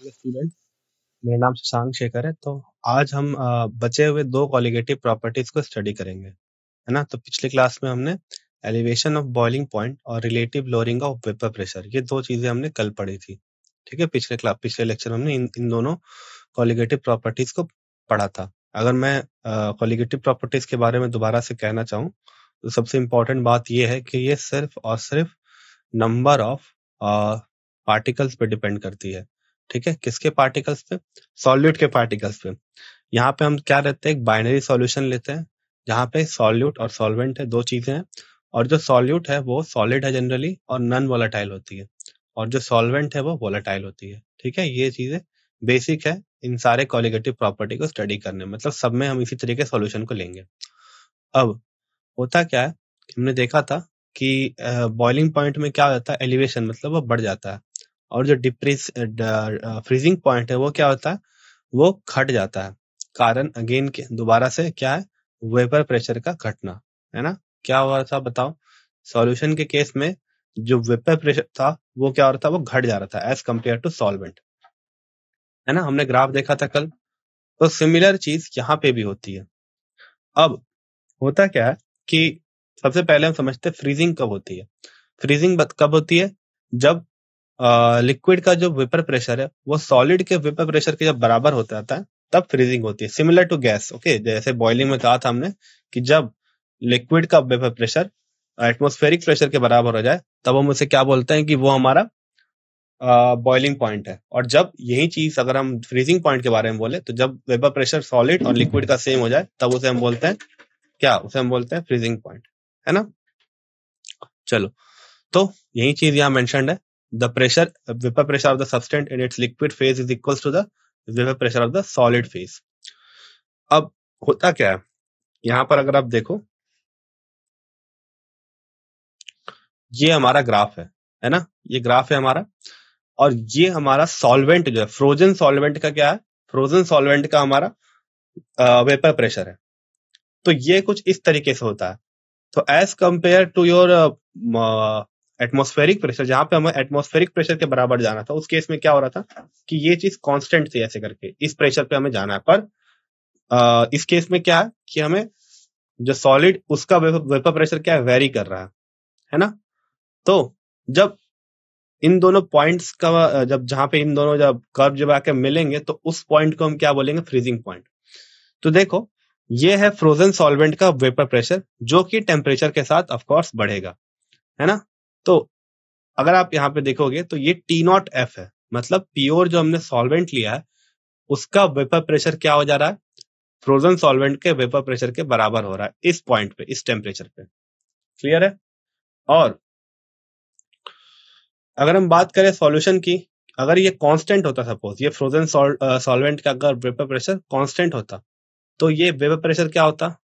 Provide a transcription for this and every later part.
Hello student, मेरा नाम शशांक शेखर है। तो आज हम बचे हुए दो कॉलिगेटिव प्रॉपर्टीज को स्टडी करेंगे, है ना। तो पिछले क्लास में हमने एलिवेशन ऑफ बॉइलिंग पॉइंट और relative lowering of vapour pressure, ये दो चीजें हमने कल पढ़ी थी। ठीक है, पिछले लेक्चर में हमने इन दोनों कॉलिगेटिव प्रॉपर्टीज को पढ़ा था। अगर मैं कॉलिगेटिव प्रॉपर्टीज के बारे में दोबारा से कहना चाहूँ तो सबसे इंपॉर्टेंट बात यह है कि ये सिर्फ और सिर्फ नंबर ऑफ पार्टिकल्स पे डिपेंड करती है। ठीक है, किसके पार्टिकल्स पे? सॉल्यूट के पार्टिकल्स पे। यहाँ पे हम क्या रहते हैं, एक बाइनरी सॉल्यूशन लेते हैं जहाँ पे सॉल्यूट और सॉल्वेंट है, दो चीजें हैं। और जो सॉल्यूट है वो सॉलिड है जनरली और नॉन वोलेटाइल होती है, और जो सॉल्वेंट है वो वोलेटाइल होती है। ठीक है, ये चीजें बेसिक है इन सारे कॉलिगेटिव प्रॉपर्टी को स्टडी करने में, मतलब सब में हम इसी तरीके सॉल्यूशन को लेंगे। अब होता क्या है, हमने देखा था कि बॉइलिंग पॉइंट में क्या होता है, एलिवेशन मतलब वो बढ़ जाता है, और जो फ्रीजिंग पॉइंट है वो क्या होता है, वो घट जाता है। कारण अगेन दोबारा से क्या है, वेपर प्रेशर का घटना, है ना। क्या हो रहा था बताओ, सॉल्यूशन के केस में जो वेपर प्रेशर था वो क्या हो रहा था, वो घट जा रहा था एज कंपेयर टू सॉल्वेंट, है ना। हमने ग्राफ देखा था कल। तो सिमिलर चीज यहाँ पे भी होती है। अब होता क्या है कि सबसे पहले हम समझते हैं फ्रीजिंग कब होती है। फ्रीजिंग कब होती है, जब लिक्विड का जो वेपर प्रेशर है वो सॉलिड के वेपर प्रेशर के जब बराबर होता जाता है, तब फ्रीजिंग होती है। Similar to gas, okay. जैसे बॉइलिंग में कहा था हमने कि जब लिक्विड का वेपर प्रेशर एटमॉस्फेरिक प्रेशर के बराबर हो जाए तब हम उसे क्या बोलते हैं कि वो हमारा बॉइलिंग पॉइंट है। और जब यही चीज अगर हम फ्रीजिंग पॉइंट के बारे में बोले तो जब वेपर प्रेशर सॉलिड और लिक्विड का सेम हो जाए तब उसे हम बोलते हैं क्या, उसे हम बोलते हैं फ्रीजिंग पॉइंट, है ना। चलो, तो यही चीज यहाँ मेंशन्ड है, the pressure vapour pressure of the substance in its liquid phase is equals to the vapour pressure of the solid phase. अब होता क्या है, यहाँ पर अगर आप देखो, ये हमारा ग्राफ है ना, ये ग्राफ है हमारा। और ये हमारा सॉल्वेंट जो है, फ्रोजन सॉल्वेंट का क्या है, फ्रोजन सॉल्वेंट का हमारा वेपर प्रेशर है। तो ये कुछ इस तरीके से होता है। तो as compare to your atmospheric pressure, जहां पे हमें एटमॉस्फेरिक प्रेशर के बराबर जाना था, उस केस में क्या हो रहा था कि ये चीज कांस्टेंट थी, ऐसे करके इस प्रेशर पे हमें जाना है। पर इस केस में क्या है कि हमें जो सॉलिड उसका वेपर प्रेशर क्या है, वेरी कर रहा है ना। तो जब इन दोनों पॉइंट्स का जब जहां पे इन दोनों जब कर्व जब आके मिलेंगे तो उस पॉइंट को हम क्या बोलेंगे, फ्रीजिंग पॉइंट। तो देखो, ये है फ्रोजन सॉल्वेंट का वेपर प्रेशर जो कि टेम्परेचर के साथ ऑफ कोर्स बढ़ेगा, है ना। तो अगर आप यहाँ पे देखोगे तो ये T0F है, मतलब प्योर जो हमने सॉल्वेंट लिया है उसका वेपर प्रेशर क्या हो जा रहा है, फ्रोजन सॉल्वेंट के वेपर प्रेशर के बराबर हो रहा है इस पॉइंट पे, इस टेम्परेचर पे। क्लियर है। और अगर हम बात करें सॉल्यूशन की, अगर ये कांस्टेंट होता, सपोज ये फ्रोजन सॉल्वेंट का अगर वेपर प्रेशर कांस्टेंट होता तो ये वेपर प्रेशर क्या होता,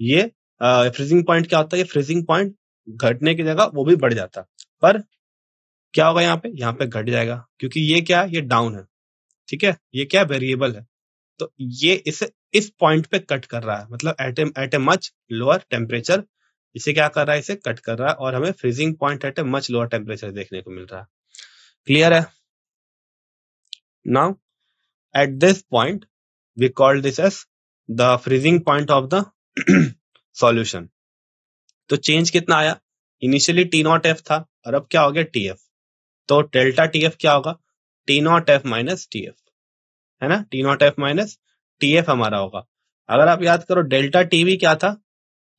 ये फ्रीजिंग पॉइंट क्या होता है, ये फ्रीजिंग पॉइंट घटने की जगह वो भी बढ़ जाता। पर क्या होगा, यहाँ पे घट जाएगा, क्योंकि ये क्या है, ये डाउन है। ठीक है, ये क्या वेरिएबल है, तो ये इसे इस पॉइंट पे कट कर रहा है, मतलब at a much lower temperature इसे क्या कर रहा है, इसे कट कर रहा है, और हमें freezing point at a much lower temperature देखने को मिल रहा है। क्लियर है। Now at this point we call this as the freezing point of the solution. तो चेंज कितना आया, इनिशियली T0F था और अब क्या हो गया, TF। तो डेल्टा TF क्या होगा, T0F माइनस TF, है ना। T0F माइनस TF हमारा होगा। अगर आप याद करो डेल्टा TB क्या था,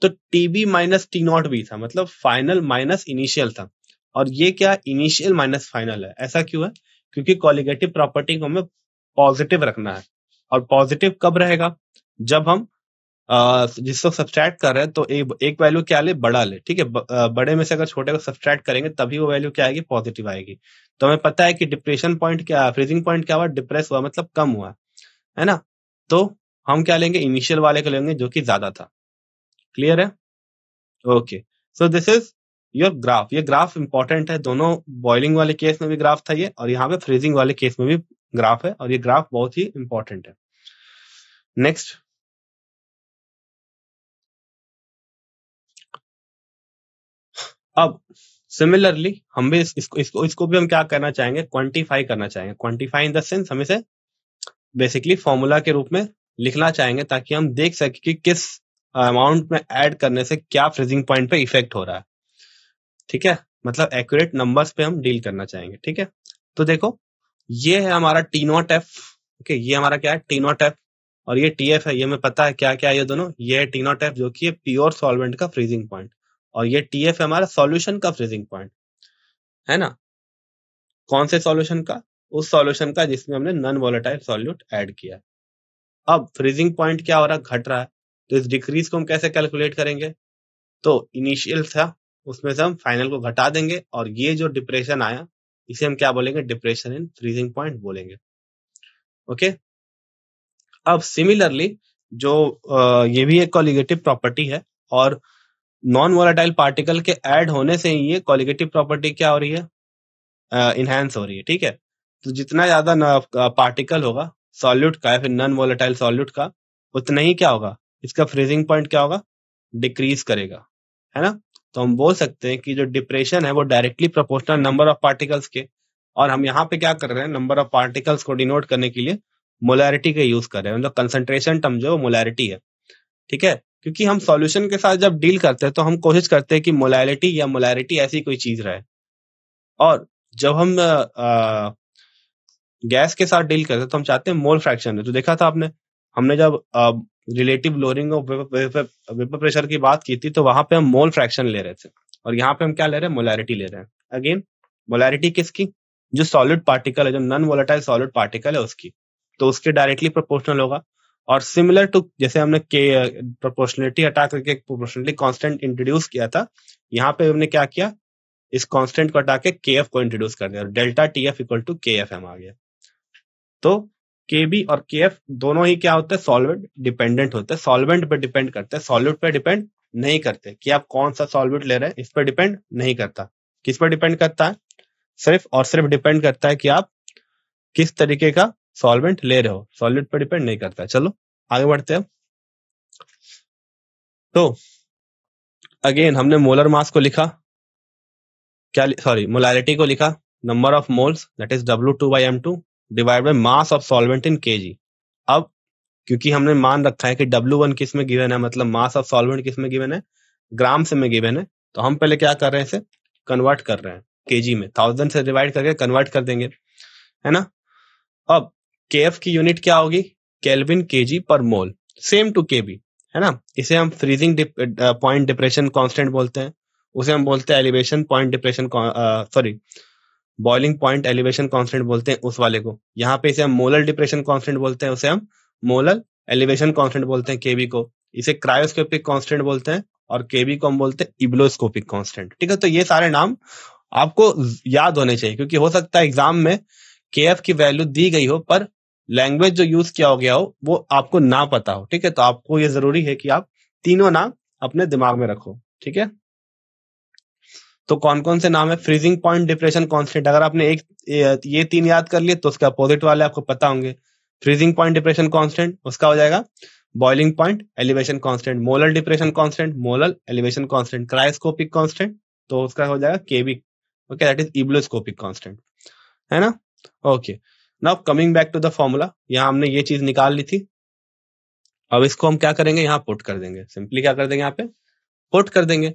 तो TB माइनस T0 भी था, मतलब फाइनल माइनस इनिशियल था। और ये क्या, इनिशियल माइनस फाइनल है। ऐसा क्यों है, क्योंकि कॉलिगेटिव प्रॉपर्टी को हमें पॉजिटिव रखना है। और पॉजिटिव कब रहेगा, जब हम जिसको सब्सट्रैक्ट कर रहे हैं तो एक वैल्यू क्या ले, बड़ा ले। ठीक है, बड़े में से अगर छोटे को सब्सट्रैक्ट करेंगे तभी वो वैल्यू क्या आएगी, पॉजिटिव आएगी। तो हमें पता है कि डिप्रेशन पॉइंट क्या, फ्रीजिंग पॉइंट क्या हुआ, डिप्रेस हुआ, मतलब कम हुआ, है ना। तो हम क्या लेंगे, इनिशियल वाले को लेंगे जो कि ज्यादा था। क्लियर है। Okay, so this is your graph. ये ग्राफ इंपॉर्टेंट है, दोनों बॉइलिंग वाले केस में भी ग्राफ था ये, और यहाँ पे फ्रीजिंग वाले केस में भी ग्राफ है, और ये ग्राफ बहुत ही इंपॉर्टेंट है। नेक्स्ट, अब सिमिलरली हम भी इसको भी हम क्या करना चाहेंगे, क्वांटिफाई करना चाहेंगे। क्वांटिफाई इन द सेंस हम इसे बेसिकली फॉर्मूला के रूप में लिखना चाहेंगे ताकि हम देख सके कि किस अमाउंट में ऐड करने से क्या फ्रीजिंग पॉइंट पे इफेक्ट हो रहा है। ठीक है, मतलब एक्यूरेट नंबर्स पे हम डील करना चाहेंगे। ठीक है, तो देखो ये है हमारा टी नॉट एफ। ओके, ये हमारा क्या है, टी नॉट एफ, और ये टी एफ है। ये हमें पता है क्या क्या है ये दोनों। ये है टी नॉट एफ जो कि प्योर सॉल्वेंट का फ्रीजिंग पॉइंट, और ये टी एफ है हमारा सॉल्यूशन का फ्रीजिंग पॉइंट, है ना। कौन से सॉल्यूशन का, उस सॉल्यूशन का जिसमें हमने नॉन वोलेटाइल सॉल्यूट ऐड किया। अब फ्रीजिंग पॉइंट क्या हो रहा है, घट रहा है, तो इस डिक्रीज को हम कैसे कैलकुलेट करेंगे। तो इनिशियल था उसमें से हम फाइनल को घटा देंगे, और ये जो डिप्रेशन आया इसे हम क्या बोलेंगे, डिप्रेशन इन फ्रीजिंग पॉइंट बोलेंगे। ओके, अब सिमिलरली जो ये भी एक कॉलिगेटिव प्रॉपर्टी है, और नॉन वोलेटाइल पार्टिकल के ऐड होने से ही ये कॉलिगेटिव प्रॉपर्टी क्या हो रही है, इनहैंस हो रही है। ठीक है, तो जितना ज्यादा पार्टिकल होगा सॉल्यूट का या फिर नॉन वोलेटाइल सॉल्यूट का, उतना ही क्या होगा, इसका फ्रीजिंग पॉइंट क्या होगा, डिक्रीज करेगा, है ना। तो हम बोल सकते हैं कि जो डिप्रेशन है वो directly proportional number of particles के, और हम यहाँ पे क्या कर रहे हैं, नंबर ऑफ पार्टिकल्स को डिनोट करने के लिए मोलैरिटी का यूज कर रहे हैं, मतलब कंसंट्रेशन टर्म जो मोलैरिटी है। ठीक है, क्योंकि हम सॉल्यूशन के साथ जब डील करते हैं तो हम कोशिश करते हैं कि मोलैरिटी या मोलैरिटी ऐसी कोई चीज रहे, और जब हम गैस के साथ डील करते हैं तो हम चाहते हैं मोल फ्रैक्शन है। तो देखा था आपने, हमने जब relative lowering of vapour pressure की बात की थी तो वहां पे हम मोल फ्रैक्शन ले रहे थे, और यहाँ पे हम क्या ले रहे हैं, मोलैरिटी ले रहे हैं। अगेन मोलैरिटी किसकी, जो सॉलिड पार्टिकल है, जो नॉन वोलेटाइल सॉलिड पार्टिकल है उसकी, तो उसके डायरेक्टली प्रोपोर्शनल होगा। और सिमिलर टू जैसे हमने के प्रोपोर्शनलिटी हटा करके एक प्रोपोर्शनलिटी कांस्टेंट इंट्रोड्यूस किया था, यहाँ पे हमने क्या किया, इस कांस्टेंट को हटा के के एफ को इंट्रोड्यूस कर दिया, delta T F equal to K F M आ गया। तो के बी और के एफ दोनों ही क्या होते हैं, सॉल्वेंट डिपेंडेंट होते हैं, सॉल्वेंट पे डिपेंड करते हैं, सॉल्यूट पे डिपेंड नहीं करते। कि आप कौन सा सॉल्वेंट ले रहे हैं इस पर डिपेंड नहीं करता। किस पर डिपेंड करता है, सिर्फ और सिर्फ डिपेंड करता है कि आप किस तरीके का सॉल्वेंट ले रहे हो, सॉल्यूट पर डिपेंड नहीं करता है। चलो आगे बढ़ते हैं। तो अगेन हमने मोलर मास को लिखा, क्या सॉरी मोलैरिटी को लिखा, number of moles that is W2/M2 divide by mass of solvent in KG. अब क्योंकि हमने मान रखा है कि W1 किस में गिवन है, मतलब मास ऑफ सॉल्वेंट किस में गिवन है, ग्राम से में गिवन है, तो हम पहले क्या कर रहे हैं, इसे कन्वर्ट कर रहे हैं केजी में, 1000 से डिवाइड करके कन्वर्ट कर देंगे, है ना। अब केएफ की यूनिट क्या होगी, केल्विन केजी पर मोल, सेम टू केबी, है ना। इसे हम फ्रीजिंग पॉइंट डिप्रेशन कांस्टेंट बोलते हैं, उसे हम बोलते हैं elevation point depression, sorry boiling point elevation constant बोलते हैं उस वाले को। यहाँ पे इसे हम मोलर डिप्रेशन कांस्टेंट बोलते हैं, उसे हम मोलर एलिवेशन कांस्टेंट बोलते हैं केबी को। इसे क्रायोस्कोपिक कांस्टेंट बोलते हैं, और केबी को हम बोलते हैं इब्लोस्कोपिक कांस्टेंट। ठीक है, तो ये सारे नाम आपको याद होने चाहिए, क्योंकि हो सकता है एग्जाम में केएफ की वैल्यू दी गई हो पर लैंग्वेज जो यूज किया हो गया हो वो आपको ना पता हो। ठीक है, तो आपको ये जरूरी है कि आप तीनों नाम अपने दिमाग में रखो। ठीक है, तो कौन कौन से नाम है, फ्रीजिंग पॉइंट डिप्रेशन कांस्टेंट, अगर आपने एक ये तीन याद कर लिए तो उसके अपोजिट वाले आपको पता होंगे। फ्रीजिंग पॉइंट डिप्रेशन कांस्टेंट उसका हो जाएगा boiling point elevation constant, molar depression constant molar elevation constant, cryoscopic constant तो उसका हो जाएगा KB, okay that is ebullioscopic constant, है ना। Okay, now coming back to the formula, यहाँ हमने ये चीज निकाल ली थी। अब इसको हम क्या करेंगे, यहाँ पुट कर देंगे, सिंपली क्या कर देंगे, यहाँ पे पुट कर देंगे,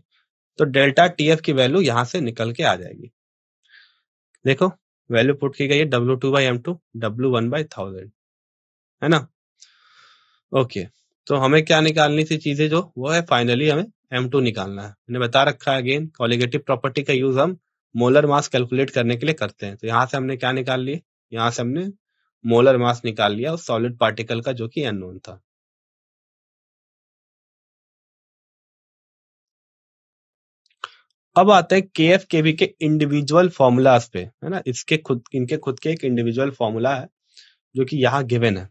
तो डेल्टा टीएफ की वैल्यू यहां से निकल के आ जाएगी। देखो वैल्यू पुट की गई है W2/M2 W1/1000, है ना। ओके, तो हमें क्या निकालनी थी चीजें, जो वो है फाइनली हमें M2 निकालना है। मैंने बता रखा है अगेन, कॉलिगेटिव प्रॉपर्टी का यूज हम मोलर मास कैलकुलेट करने के लिए करते हैं। तो यहाँ से हमने क्या निकाल लिए, यहाँ से हमने मोलर मास निकाल लिया उस सॉलिड पार्टिकल का जो कि अननोन था। अब आते हैं केएफ केबी के इंडिविजुअल फॉर्मूलाज पे, है ना। इनके खुद के एक इंडिविजुअल फॉर्मूला है जो कि यहाँ गिवन है।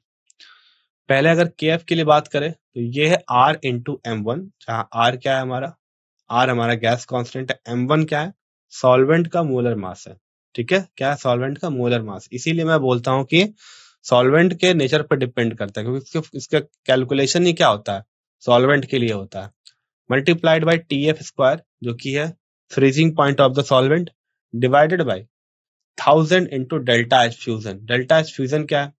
पहले अगर केएफ के लिए बात करें तो ये है R/M1, जहाँ R क्या है हमारा, R हमारा गैस कांस्टेंट है, M1 क्या है, सॉल्वेंट का मोलर मास है। ठीक है, क्या है, सॉल्वेंट का मोलर मास। इसीलिए मैं बोलता हूँ कि सॉल्वेंट के नेचर पर डिपेंड करता है, क्योंकि इसका कैलकुलेशन ही क्या होता है, सॉल्वेंट के लिए होता है, मल्टीप्लाइड बाई TF स्क्वायर जो कि है freezing point of the solvent divided by 1000 into delta H fusion. delta H fusion क्या है?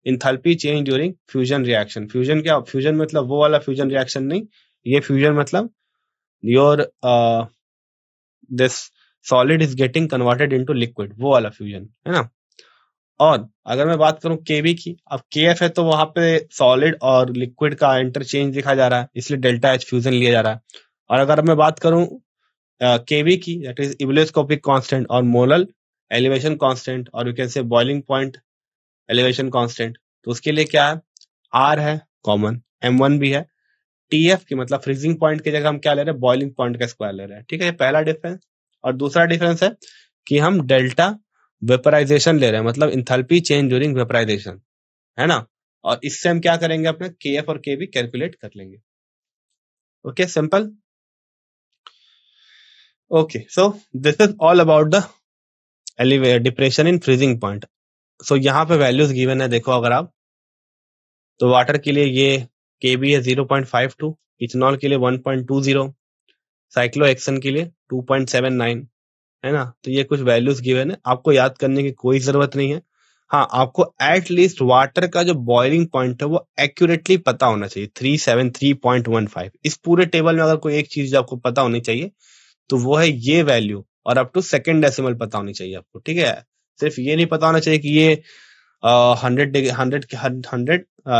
Enthalpy change during fusion reaction. fusion क्या? fusion मतलब वो वाला fusion reaction नहीं, ये fusion मतलब your this solid is getting converted into liquid, वो वाला fusion है ना. और अगर मैं बात करूं केवी की, अब केएफ है तो वहां पे सॉलिड और लिक्विड का इंटरचेंज दिखा जा रहा है, इसलिए डेल्टा एच फ्यूजन लिया जा रहा है. और अगर मैं बात करूं केवी की, दैट इज इबुलियोस्कोपिक कांस्टेंट और मोलल एलिवेशन कांस्टेंट और you can say boiling point elevation constant, तो उसके लिए क्या है, आर है कॉमन, M1 भी है. टीएफ की मतलब फ्रीजिंग पॉइंट की जगह हम क्या ले रहे हैं, बॉइलिंग पॉइंट का स्क्वायर ले रहे हैं. ठीक है, ये पहला डिफरेंस. और दूसरा डिफरेंस है कि हम डेल्टा वेपराइजेशन ले रहे हैं, मतलब इंथैल्पी चेंज ड्यूरिंग वेपराइजेशन, है ना. और इससे हम क्या करेंगे, अपने केएफ और केवी कैलकुलेट कर लेंगे. Okay, simple. Okay, so this is all about the depression in freezing point. So यहाँ पे वैल्यूज गिवन है, देखो अगर आप, तो वाटर के लिए ये केबी है 0.52, इथेनॉल के लिए 1.20, साइक्लोहेक्सेन के लिए 2.79, है ना. तो ये कुछ वैल्यूज गिवन है, आपको याद करने की कोई जरूरत नहीं है. हाँ, आपको एटलीस्ट वाटर का जो बॉइलिंग पॉइंट है वो एक्यूरेटली पता होना चाहिए, 373.15. इस पूरे टेबल में अगर कोई एक चीज आपको पता होनी चाहिए तो वो है ये वैल्यू, और अप टू सेकेंड डेसिमल पता होनी चाहिए आपको. ठीक है, सिर्फ ये नहीं पता होना चाहिए कि ये 100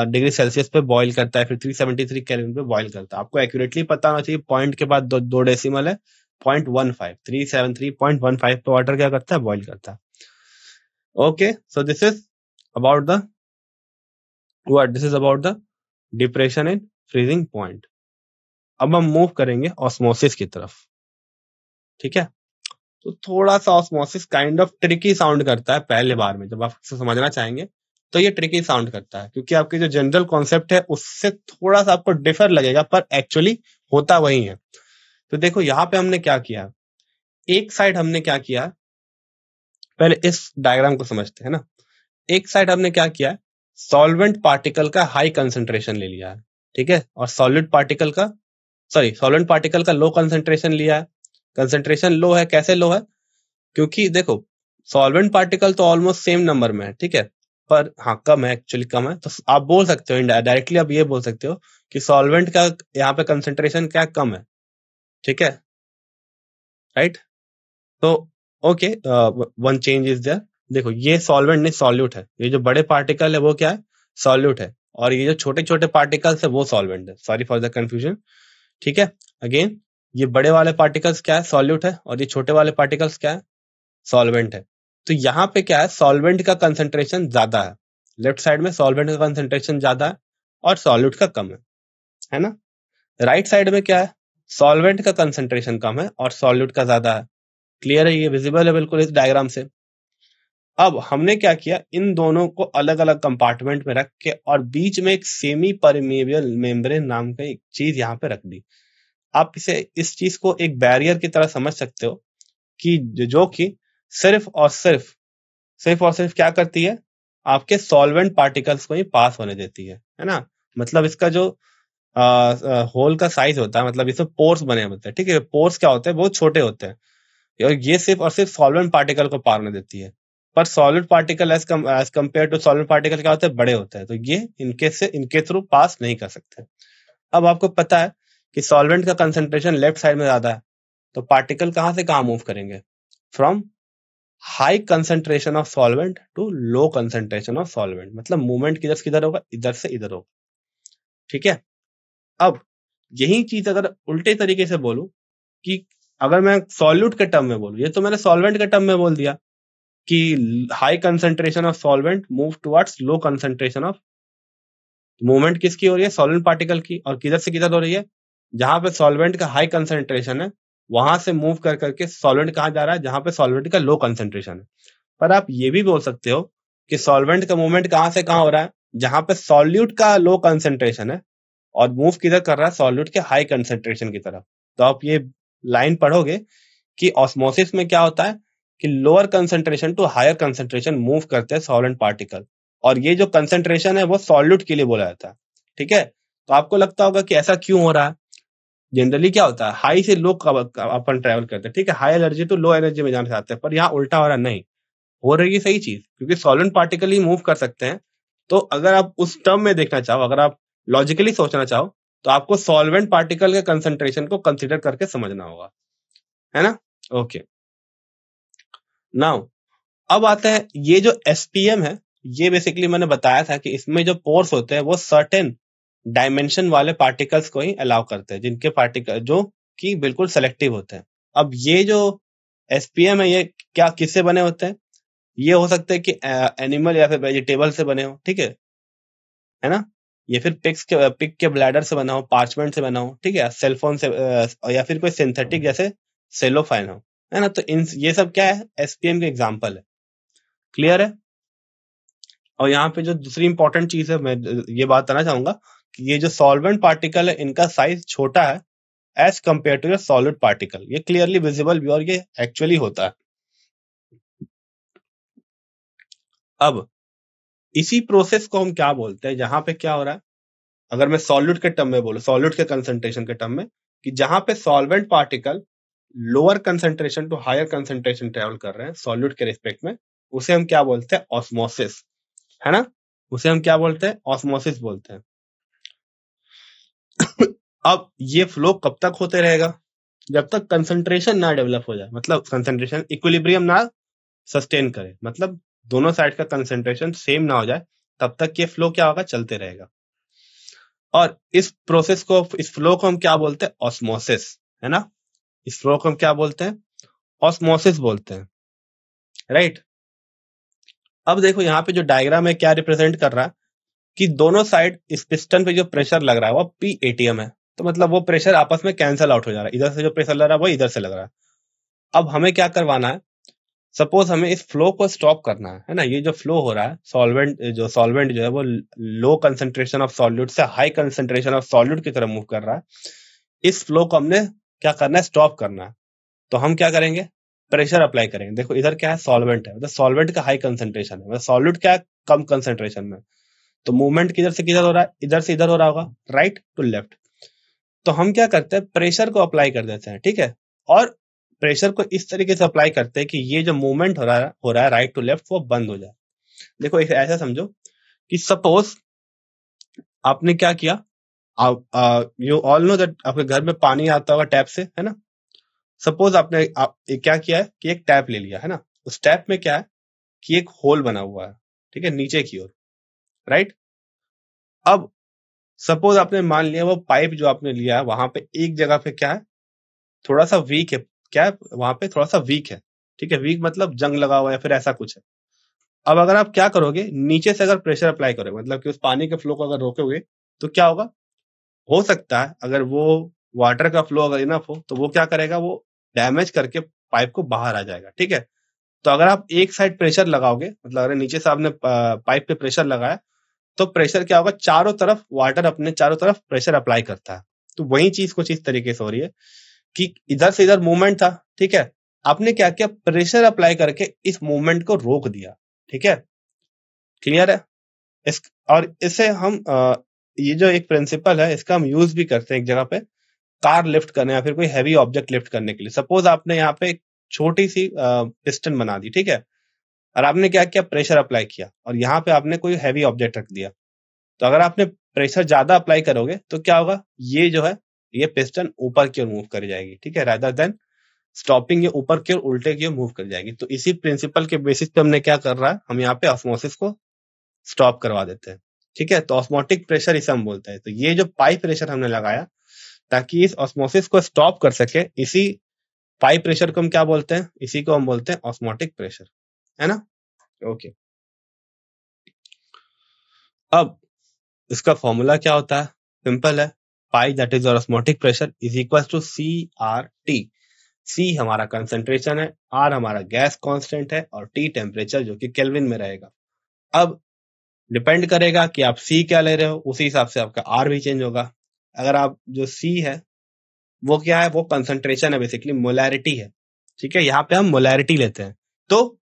डिग्री सेल्सियस पे बॉईल करता है, फिर 373 केल्विन पे बॉईल करता है. आपको एक्यूरेटली पता होना चाहिए, पॉइंट के बाद दो डेसिमल है, 0.15, 373.15 पे वाटर क्या करता है, बॉईल करता है. Okay, so this is about the depression in freezing point. अब हम मूव करेंगे ऑस्मोसिस की तरफ. ठीक है, तो थोड़ा सा osmosis kind of tricky sound करता है पहले बार में, जब आप समझना चाहेंगे तो ये ट्रिकी साउंड करता है, क्योंकि आपके जो जनरल कॉन्सेप्ट है उससे थोड़ा सा आपको डिफर लगेगा, पर एक्चुअली होता वही है. तो देखो यहाँ पे हमने क्या किया, एक साइड हमने क्या किया, पहले इस डायग्राम को समझते हैं ना. एक साइड हमने क्या किया, सॉल्वेंट पार्टिकल का हाई कंसेंट्रेशन ले लिया है. ठीक है, और सॉल्वेंट पार्टिकल का लो कंसेंट्रेशन लिया है. कंसेंट्रेशन लो है, कैसे लो है, क्योंकि देखो सॉल्वेंट पार्टिकल तो ऑलमोस्ट सेम नंबर में है. ठीक है, पर हाँ कम है, एक्चुअली कम है. तो आप बोल सकते हो डायरेक्टली, आप ये बोल सकते हो कि सॉल्वेंट का यहाँ पे कंसेंट्रेशन क्या कम है. ठीक है, राइट. तो okay, one change is there. देखो ये सॉल्वेंट नहीं सॉल्यूट है, ये जो बड़े पार्टिकल है वो क्या है, सॉल्यूट है, और ये जो छोटे छोटे पार्टिकल्स है वो सॉल्वेंट है. Sorry for the confusion. ठीक है, अगेन ये बड़े वाले पार्टिकल्स क्या है, सॉल्यूट है, और ये छोटे वाले पार्टिकल्स क्या है, सॉल्वेंट है. तो यहाँ पे क्या है, सॉल्वेंट का कंसंट्रेशन ज्यादा है, लेफ्ट साइड में सॉल्वेंट का कंसंट्रेशन ज्यादा है और सॉल्यूट का कम है ना. राइट साइड में क्या है, सॉल्वेंट का कंसंट्रेशन कम है और सॉल्यूट का ज्यादा है. क्लियर है, ये विजिबल है बिल्कुल इस डायग्राम से. अब हमने क्या किया, इन दोनों को अलग अलग कंपार्टमेंट में रख के और बीच में एक सेमी परमेबल मेम्ब्रेन नाम का एक चीज यहाँ पे रख दी. आप इस चीज को एक बैरियर की तरह समझ सकते हो, कि जो कि सिर्फ और सिर्फ क्या करती है, आपके सॉल्वेंट पार्टिकल्स को ही पास होने देती है ना. मतलब इसका जो होल का साइज होता है, मतलब इसमें पोर्स बने होते हैं. ठीक है, पोर्स क्या होते हैं, बहुत छोटे होते हैं, और ये सिर्फ सॉल्वेंट पार्टिकल को पार होने देती है. पर solid particle as compare to solid particle क्या होते हैं, बड़े होते हैं, तो ये इनके थ्रू पास नहीं कर सकते. अब आपको पता है कि सॉल्वेंट का कंसंट्रेशन लेफ्ट साइड में ज्यादा है, तो पार्टिकल कहां से कहां मूव करेंगे, from high concentration of solvent to low concentration of solvent. मतलब मूवमेंट किधर से किधर होगा, इधर से इधर होगा. ठीक है, अब यही चीज अगर उल्टे तरीके से बोलूं, कि अगर मैं सॉल्यूट के टर्म में बोलूं, ये तो मैंने सॉल्वेंट के टर्म में बोल दिया कि high concentration of solvent move towards low concentration of, movement किसकी हो रही है, सॉल्वेंट पार्टिकल की, और किधर से किधर हो रही है, जहां पे सॉल्वेंट का हाई कंसंट्रेशन है वहां से मूव कर करके सॉल्वेंट कहां जा रहा है, जहां पे सॉल्वेंट का लो कंसंट्रेशन है. पर आप ये भी बोल सकते हो कि सॉल्वेंट का मूवमेंट कहां से कहां हो रहा है, जहां पे सॉल्यूट का लो कंसंट्रेशन है, और मूव किधर कर रहा है, सॉल्यूट के हाई कंसंट्रेशन की तरफ. तो आप ये लाइन पढ़ोगे कि ऑस्मोसिस में क्या होता है, कि lower concentration to higher concentration move करते हैं सॉल्वेंट पार्टिकल, और ये जो कंसंट्रेशन है वो सॉल्यूट के लिए बोला जाता है. ठीक है, तो आपको लगता होगा कि ऐसा क्यों हो रहा है. जनरली क्या होता है, हाई से लो अपन ट्रेवल करते हैं, ठीक है, high energy to low energy में जाना चाहते हैं, पर यहाँ उल्टा हो रहा नहीं, हो रही है सही चीज, क्योंकि सॉल्वेंट पार्टिकल ही मूव कर सकते हैं। तो अगर आप उस टर्म में देखना चाहो, अगर आप लॉजिकली सोचना चाहो, तो आपको सॉल्वेंट पार्टिकल के कंसंट्रेशन को कंसीडर करके समझना होगा, है ना। ओके, नाउ अब आते हैं, ये जो एसपीएम है, ये बेसिकली मैंने बताया था कि इसमें जो पोर्स होते हैं वो सर्टेन डायमेंशन वाले पार्टिकल्स को ही अलाउ करते हैं, जिनके पार्टिकल जो कि बिल्कुल सेलेक्टिव होते हैं। अब ये जो एसपीएम है, ये क्या किससे बने होते हैं? ये हो सकते हैं कि एनिमल या फिर वेजिटेबल से बने हो, ठीक है ना, या फिर पिग के ब्लैडर से बना हो, पार्चमेंट से बना हो, ठीक है, सेलफोन से या फिर कोई सिंथेटिक जैसे सेलोफाइन हो, है ना। तो ये सब क्या है, एसपीएम के एग्जाम्पल है। क्लियर है। और यहाँ पे जो दूसरी इंपॉर्टेंट चीज है, मैं ये बात करना चाहूंगा कि ये जो सॉल्वेंट पार्टिकल है, इनका साइज छोटा है as compare to solid particle. ये क्लियरली विजिबल भी और ये एक्चुअली होता है। अब इसी प्रोसेस को हम क्या बोलते हैं, जहां पे क्या हो रहा है, अगर मैं सॉलिड के टर्म में बोलूं, सॉलिड के कंसंट्रेशन के टर्म में, कि जहां पे solvent particle lower concentration to higher concentration travel कर रहे हैं सॉलिड के रिस्पेक्ट में, उसे हम क्या बोलते हैं, ऑस्मोसिस, है ना। उसे हम क्या बोलते हैं, ऑस्मोसिस बोलते हैं। अब ये फ्लो कब तक होते रहेगा, जब तक कंसंट्रेशन ना डेवलप हो जाए, मतलब कंसंट्रेशन इक्विलिब्रियम ना सस्टेन करे, मतलब दोनों साइड का कंसंट्रेशन सेम ना हो जाए, तब तक ये फ्लो क्या होगा, चलते रहेगा। और इस प्रोसेस को, इस फ्लो को हम क्या बोलते हैं, ऑस्मोसिस, है ना। इस फ्लो को हम क्या बोलते हैं, ऑस्मोसिस बोलते हैं, राइट। अब देखो यहाँ पे जो डायग्राम है क्या रिप्रेजेंट कर रहा है, कि दोनों साइड इस पिस्टन पे जो प्रेशर लग रहा है वो पी एटीएम है, तो मतलब वो प्रेशर आपस में कैंसल आउट हो जा रहा है, इधर से जो प्रेशर लग रहा है वो इधर से लग रहा है। अब हमें क्या करवाना है, सपोज हमें इस फ्लो को स्टॉप करना है ना। ये जो फ्लो हो रहा है, सॉल्वेंट जो है वो लो कंसंट्रेशन ऑफ सॉल्यूट से हाई कंसंट्रेशन ऑफ सॉल्यूट की तरफ मूव कर रहा है। इस फ्लो को हमने क्या करना है, स्टॉप करना है। तो हम क्या करेंगे, प्रेशर अप्लाई करेंगे। देखो इधर क्या है, सॉल्वेंट है, मतलब सॉल्वेंट का हाई कंसंट्रेशन है, मतलब सॉल्यूट क्या है, कम कंसंट्रेशन में। तो मूवमेंट किधर से किधर हो रहा है, इधर से इधर हो रहा होगा, राइट टू लेफ्ट। तो हम क्या करते हैं, प्रेशर को अप्लाई कर देते हैं, ठीक है। और प्रेशर को इस तरीके से अप्लाई करते हैं कि ये जो मूवमेंट हो रहा है राइट टू लेफ्ट, वो बंद हो जाए। देखो ऐसा समझो कि सपोज आपने क्या किया, यू ऑल नो दैट आपके घर में पानी आता होगा टैप से, है ना। सपोज आपने क्या किया है कि एक टैप ले लिया, है ना। उस टैप में क्या है कि एक होल बना हुआ है, ठीक है, नीचे की ओर, राइट। अब सपोज आपने मान लिया वो पाइप जो आपने लिया है वहां पे एक जगह पे क्या है, थोड़ा सा वीक है, क्या है वहां पे थोड़ा सा वीक है, ठीक है, वीक मतलब जंग लगा हुआ है, फिर ऐसा कुछ है। अब अगर आप क्या करोगे, नीचे से अगर प्रेशर अप्लाई करोगे, मतलब कि उस पानी के फ्लो को अगर रोकोगे, तो क्या होगा, हो सकता है अगर वो वाटर का फ्लो अगर इनफ हो तो वो क्या करेगा, वो डैमेज करके पाइप को बाहर आ जाएगा, ठीक है। तो अगर आप एक साइड प्रेशर लगाओगे, मतलब अगर नीचे से आपने पाइप पे प्रेशर लगाया, तो प्रेशर क्या होगा, चारों तरफ वाटर अपने चारों तरफ प्रेशर अप्लाई करता है। तो वही चीज कुछ इस तरीके से हो रही है कि इधर से इधर मूवमेंट था, ठीक है, आपने क्या किया, प्रेशर अप्लाई करके इस मूवमेंट को रोक दिया, ठीक है। क्लियर है। और इससे हम ये जो एक प्रिंसिपल है, इसका हम यूज भी करते हैं एक जगह पे कार लिफ्ट करने या फिर कोई हैवी ऑब्जेक्ट लिफ्ट करने के लिए। सपोज आपने यहाँ पे एक छोटी सी पिस्टन बना दी, ठीक है, और आपने क्या किया, प्रेशर अप्लाई किया, और यहाँ पे आपने कोई हैवी ऑब्जेक्ट रख दिया। तो अगर आपने प्रेशर ज्यादा अप्लाई करोगे तो क्या होगा, ये जो है ये पिस्टन ऊपर की ओर मूव कर जाएगी, ठीक है, रादर देन स्टॉपिंग, ये ऊपर की ओर उल्टे की ओर मूव कर जाएगी। तो इसी प्रिंसिपल के बेसिस पे हमने क्या कर रहा है, हम यहाँ पे ऑस्मोसिस को स्टॉप करवा देते हैं, ठीक है। तो ऑस्मोटिक प्रेशर इसे हम बोलते हैं। तो ये जो पाइप प्रेशर हमने लगाया ताकि इस ऑस्मोसिस को स्टॉप कर सके, इसी पाइप प्रेशर को हम क्या बोलते हैं, इसी को हम बोलते हैं ऑस्मोटिक प्रेशर, है ना। ओके, अब इसका फॉर्मूला क्या होता है, सिंपल है, pi that is osmotic pressure is equal to C R T. C हमारा कंसंट्रेशन है, आर हमारा गैस कांस्टेंट है, और टी टेम्परेचर जो कि केल्विन में रहेगा। अब डिपेंड करेगा कि आप सी क्या ले रहे हो, उसी हिसाब से आपका आर भी चेंज होगा। अगर आप जो सी है वो क्या है, वो कंसंट्रेशन है, बेसिकली मोलैरिटी है, ठीक है। यहाँ पे हम मोलैरिटी लेते हैं। तो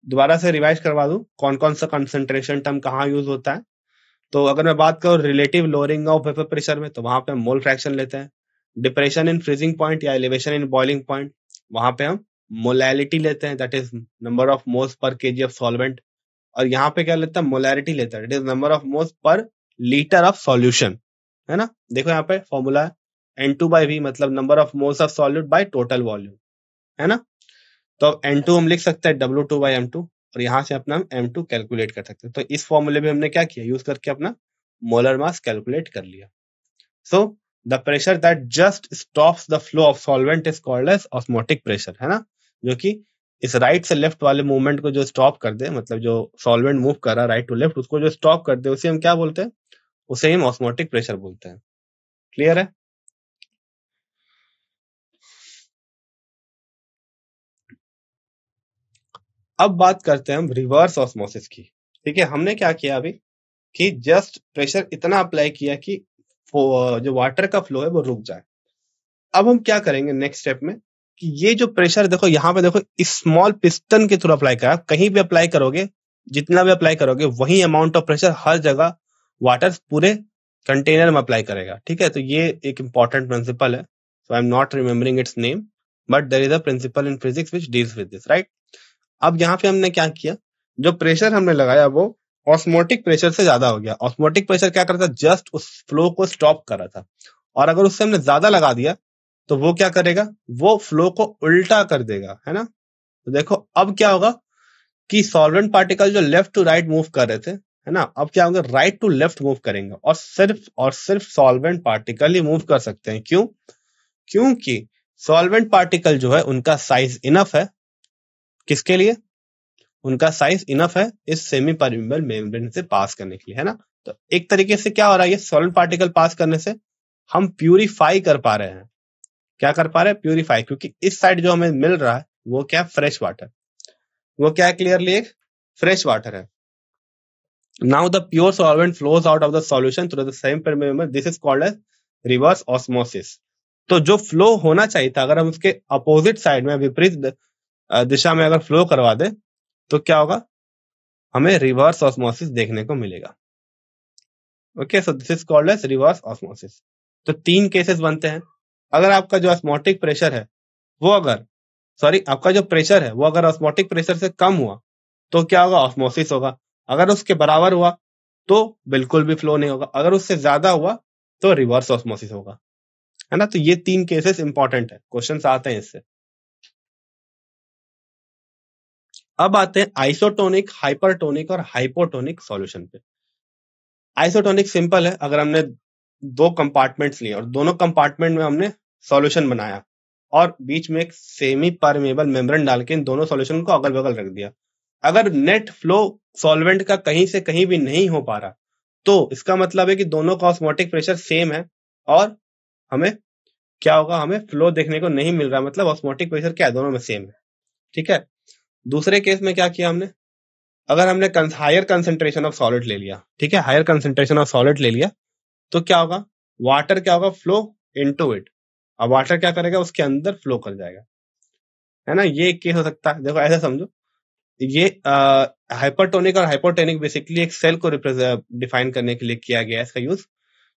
दोबारा से रिवाइज करवा दूं कौन कौन सा कंसंट्रेशन टर्म कहाँ यूज होता है। तो अगर मैं बात करूं relative lowering of vapour pressure में, तो वहां पे हम मोल फ्रैक्शन लेते हैं। डिप्रेशन इन फ्रीजिंग पॉइंट या एलिवेशन इन बॉइलिंग पॉइंट, वहां पे हम मोलैलिटी लेते हैं, that is number of moles per KG of solvent, और यहाँ पे क्या लेता है, मोलैरिटी लेता है, it is number of moles per litre of solution, है ना। देखो यहाँ पे फॉर्मूला है N2/V, मतलब number of moles of solute by total volume, है ना। तो अब N2 हम लिख सकते हैं W2/M2, और यहाँ से अपना हम M2 कैलकुलेट कर सकते हैं। तो इस फॉर्मूले में हमने क्या किया, यूज करके अपना मोलर मास कैलकुलेट कर लिया। So the pressure that just stops the flow of solvent is called as osmotic pressure, है ना, जो कि इस राइट से लेफ्ट वाले मूवमेंट को जो स्टॉप कर दे, मतलब जो सॉल्वेंट मूव कर रहा है राइट टू लेफ्ट, उसको जो स्टॉप कर दे, उसे हम क्या बोलते हैं, उसे हम ऑस्मोटिक प्रेशर बोलते हैं। क्लियर है। अब बात करते हैं हम रिवर्स ऑस्मोसिस की। ठीक है, हमने क्या किया अभी कि जस्ट प्रेशर इतना अप्लाई किया कि जो वाटर का फ्लो है वो रुक जाए। अब हम क्या करेंगे नेक्स्ट स्टेप में कि ये जो प्रेशर देखो यहाँ पे देखो इस स्मॉल पिस्टन के थ्रू अप्लाई करा, कहीं भी अप्लाई करोगे, जितना भी अप्लाई करोगे वही अमाउंट ऑफ प्रेशर हर जगह वाटर पूरे कंटेनर में अप्लाई करेगा। ठीक है, तो ये एक इंपॉर्टेंट प्रिंसिपल है, so I am not remembering its name, but there is a principle in physics which deals with this, right. अब यहाँ पे हमने क्या किया, जो प्रेशर हमने लगाया वो ऑस्मोटिक प्रेशर से ज्यादा हो गया। ऑस्मोटिक प्रेशर क्या करता था, जस्ट उस फ्लो को स्टॉप कर रहा था, और अगर उससे हमने ज्यादा लगा दिया तो वो क्या करेगा, वो फ्लो को उल्टा कर देगा, है ना। तो देखो अब क्या होगा कि सॉल्वेंट पार्टिकल जो लेफ्ट टू राइट मूव कर रहे थे, है ना, अब क्या होगा, राइट टू लेफ्ट मूव करेंगे, और सिर्फ सॉल्वेंट पार्टिकल ही मूव कर सकते हैं। क्यों? क्योंकि सॉल्वेंट पार्टिकल जो है उनका साइज इनफ है, किसके लिए, उनका साइज इनफ है इस सेमी परमेबल मेम्ब्रेन से पास करने के लिए, है ना। तो एक तरीके से क्या हो रहा है, ये सॉलिड पार्टिकल पास करने से हम प्यूरिफाई कर पा रहे हैं। क्या कर पा रहे हैं, प्यूरिफाई, क्योंकि इस साइड जो हमें मिल रहा है वो क्या, फ्रेश वाटर, वो क्या है, क्लियरली एक फ्रेश वाटर है। Now the pure solvent flows out of the solution through the semi permeable, this is called as reverse osmosis. तो जो फ्लो होना चाहिए था, अगर हम उसके अपोजिट साइड में, विपरीत दिशा में अगर फ्लो करवा दे तो क्या होगा, हमें रिवर्स ऑस्मोसिस देखने को मिलेगा। Okay, so this is called as reverse osmosis. तो तीन केसेस बनते हैं। अगर आपका जो ऑस्मोटिक प्रेशर है वो आपका जो प्रेशर है वो अगर ऑस्मोटिक प्रेशर से कम हुआ तो क्या होगा, ऑस्मोसिस होगा। अगर उसके बराबर हुआ तो बिल्कुल भी फ्लो नहीं होगा। अगर उससे ज्यादा हुआ तो रिवर्स ऑस्मोसिस होगा, है ना। तो ये तीन केसेस इंपॉर्टेंट है, क्वेश्चंस आते हैं इससे। अब आते हैं आइसोटोनिक, हाइपरटोनिक और हाइपोटोनिक सॉल्यूशन पे। आइसोटोनिक सिंपल है, अगर हमने दो कंपार्टमेंट्स लिए और दोनों कंपार्टमेंट में हमने सॉल्यूशन बनाया और बीच में एक सेमी परमेबल मेम्ब्रेन डाल के इन दोनों सॉल्यूशन को अगल बगल रख दिया, अगर नेट फ्लो सॉल्वेंट का कहीं से कहीं भी नहीं हो पा रहा तो इसका मतलब है कि दोनों का ऑस्मोटिक प्रेशर सेम है और हमें क्या होगा, हमें फ्लो देखने को नहीं मिल रहा, मतलब ऑस्मोटिक प्रेशर क्या है, दोनों में सेम है। ठीक है, दूसरे केस में क्या किया हमने, अगर हमने हायर कंसेंट्रेशन ऑफ सॉलिड ले लिया, ठीक है, हायर कंसेंट्रेशन ऑफ सॉलिड ले लिया तो क्या होगा, वाटर क्या होगा, फ्लो इनटू इट, और वाटर क्या करेगा, उसके अंदर फ्लो कर जाएगा, है ना। ये एक केस हो सकता है। देखो ऐसा समझो, ये हाइपरटोनिक और हाइपोटोनिक बेसिकली एक सेल को डिफाइन करने के लिए किया गया है इसका यूज।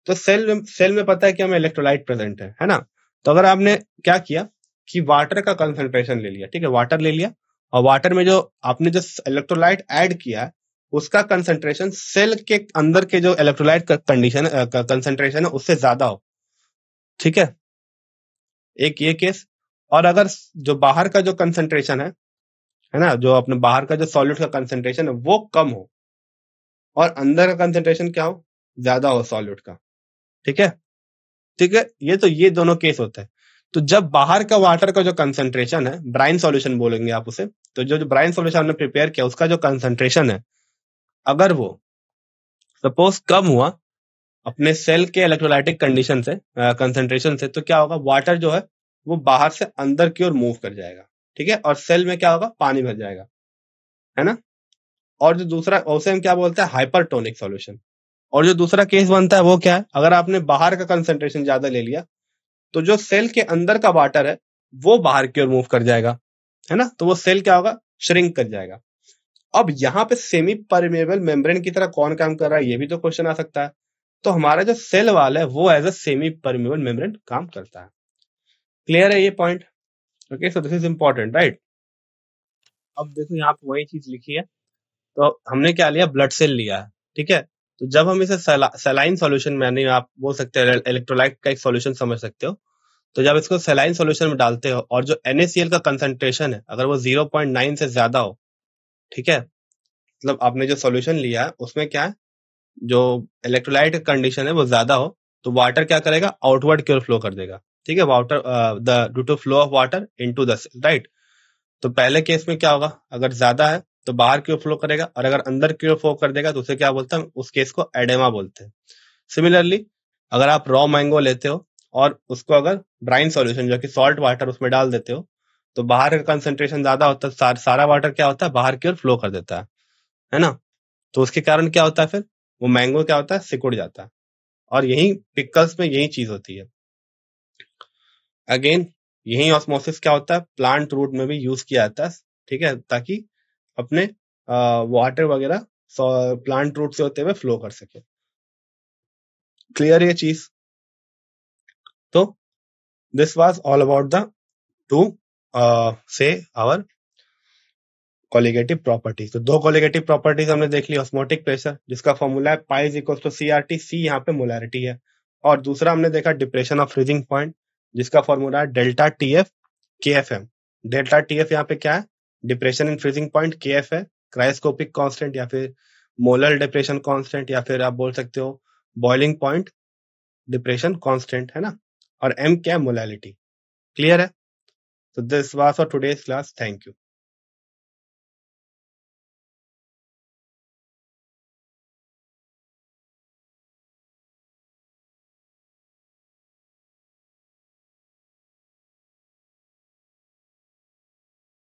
तो सेल में पता है कि हमें इलेक्ट्रोलाइट प्रेजेंट है ना। तो अगर आपने क्या किया कि वाटर का कंसंट्रेशन ले लिया, ठीक है, वाटर ले लिया, और वाटर में जो आपने जो इलेक्ट्रोलाइट ऐड किया है उसका कंसंट्रेशन सेल के अंदर के जो इलेक्ट्रोलाइट का कंडीशन कंसंट्रेशन है उससे ज्यादा हो, ठीक है, एक ये केस। और अगर जो बाहर का जो कंसंट्रेशन है ना, जो अपने बाहर का जो सॉल्यूट का कंसंट्रेशन है वो कम हो और अंदर का कंसंट्रेशन क्या हो, ज्यादा हो सॉल्यूट का, ठीक है। ठीक है, ये दोनों केस होते हैं। तो जब बाहर का वाटर का जो कंसंट्रेशन है, ब्राइन सॉल्यूशन बोलेंगे आप उसे, तो जो ब्राइन सॉल्यूशन हमने प्रिपेयर किया उसका जो कंसंट्रेशन है, अगर वो सपोज कम हुआ अपने सेल के इलेक्ट्रोलाइटिक कंडीशन से, कंसंट्रेशन से, तो क्या होगा, वाटर जो है वो बाहर से अंदर की ओर मूव कर जाएगा, ठीक है, और सेल में क्या होगा, पानी भर जाएगा, है ना। और जो दूसरा, उसे हम क्या बोलते हैं, हाइपरटोनिक सॉल्यूशन। और जो दूसरा केस बनता है वो क्या है, अगर आपने बाहर का कंसंट्रेशन ज्यादा ले लिया तो जो सेल के अंदर का वाटर है वो बाहर की ओर मूव कर जाएगा, है ना। तो वो सेल क्या होगा, श्रिंक कर जाएगा। अब यहाँ पे सेमी परमेबल मेम्ब्रेन की तरह कौन काम कर रहा है, ये भी तो क्वेश्चन आ सकता है। तो हमारा जो सेल वाल है वो as a semi permeable membrane काम करता है। क्लियर है ये point? Okay, so this is important, right? अब देखो यहाँ पे वही चीज लिखी है, तो हमने क्या लिया, ब्लड सेल लिया है, ठीक है। तो जब हम इसे सेलाइन सॉल्यूशन में, यानी आप बोल सकते हैं इलेक्ट्रोलाइट का एक सॉल्यूशन समझ सकते हो, तो जब इसको सेलाइन सॉल्यूशन में डालते हो और जो NaCl का कंसंट्रेशन है अगर वो 0.9 से ज्यादा हो, ठीक है, मतलब आपने जो सॉल्यूशन लिया है उसमें क्या है, जो इलेक्ट्रोलाइट कंडीशन है वो ज्यादा हो, तो वाटर क्या करेगा, आउटवर्ड की ओर फ्लो कर देगा, ठीक है, water the due to flow of water into the cell, right. तो पहले केस में क्या होगा, अगर ज्यादा है तो बाहर की ओर फ्लो करेगा, और अगर अंदर की ओर फ्लो कर देगा तो उसे क्या बोलते हैं, उस केस को एडेमा बोलते हैं। सिमिलरली अगर आप रॉ मैंगो लेते हो और उसको अगर ब्राइन सॉल्यूशन जो कि सॉल्ट वाटर उसमें डाल देते हो, तो बाहर का कंसंट्रेशन ज्यादा होता है, सारा वाटर क्या होता है, बाहर की ओर फ्लो कर देता है ना। तो उसके कारण क्या होता है, फिर वो मैंगो क्या होता है, सिकुड़ जाता है। और यही पिकल्स में यही चीज होती है। अगेन यही ऑस्मोसिस क्या होता है, प्लांट रूट में भी यूज किया जाता है, ठीक है, ताकि अपने वाटर वगैरह प्लांट रूट से होते हुए फ्लो कर सके। क्लियर ये चीज? तो this was all about the two से आवर कोलिगेटिव प्रॉपर्टीज। तो दो कोलिगेटिव प्रॉपर्टीज हमने देख ली, ऑस्मोटिक प्रेशर जिसका फॉर्मूला है pi is equal to CRT, C यहाँ पे मोलैरिटी है, और दूसरा हमने देखा डिप्रेशन ऑफ फ्रीजिंग पॉइंट जिसका फॉर्मूला है delta TF KFM। Delta TF यहाँ पे क्या है, depression in freezing point, KF है क्रायोस्कोपिक कांस्टेंट या फिर मोलर डिप्रेशन कांस्टेंट, या फिर आप बोल सकते हो बॉइलिंग पॉइंट डिप्रेशन कांस्टेंट, है ना, और M क्या है, मोलैलिटी। क्लियर है? तो this was for today's class, thank you.